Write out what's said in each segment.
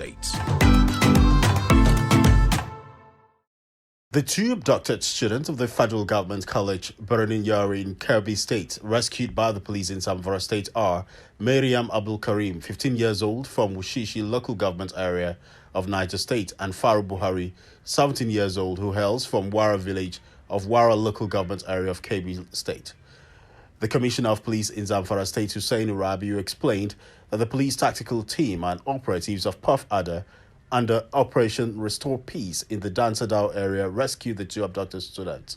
dates. The two abducted students of the Federal Government College, Birnin Yauri in Kebbi State, rescued by the police in Zamfara State are Maryam Abdul Karim, 15 years old, from Wushishi Local Government Area of Niger State, and Faru Buhari, 17 years old, who hails from Wara village of Wara Local Government Area of Kebbi State. The Commissioner of Police in Zamfara State, Hussain Rabiu, explained that the police tactical team and operatives of Puff Adder under Operation Restore Peace in the Dansadau area rescued the two abducted students.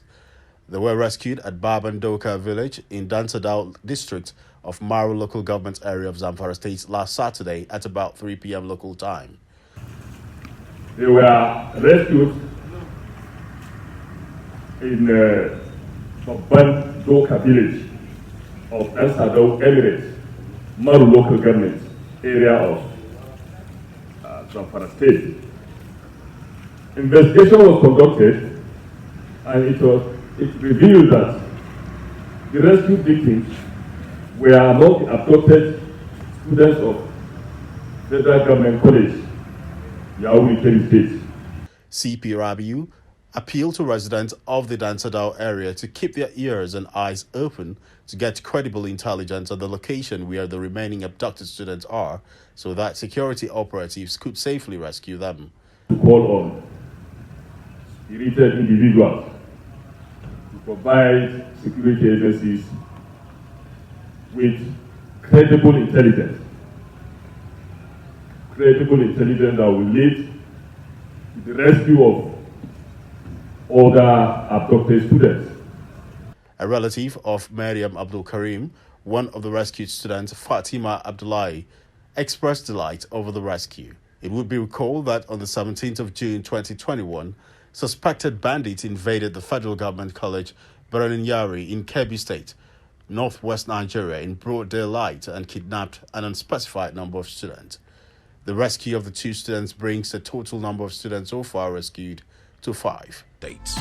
They were rescued at Baban Doka village in Dansadau District of Maru Local Government Area of Zamfara State last Saturday at about 3 p.m. local time. They were rescued in Baban Doka village of Dansadau District, Maru Local Government Area of Zamfara State. Investigation was conducted, and it revealed that the rescued victims were among the abducted students of Federal Government College, Yauri, Kebbi State. CP Rabiu appealed to residents of the Dansadau area to keep their ears and eyes open to get credible intelligence on the location where the remaining abducted students are, so that security operatives could safely rescue them. To call on spirited individuals to provide security agencies with credible intelligence that will lead to the rescue of other abducted students. A relative of Maryam Abdul Karim, one of the rescued students, Fatima Abdullahi, expressed delight over the rescue. It would be recalled that on the 17th of June 2021, suspected bandits invaded the Federal Government College, Birnin Yauri in Kebbi State, northwest Nigeria, in broad daylight and kidnapped an unspecified number of students. The rescue of the two students brings the total number of students so far rescued to 5 dates.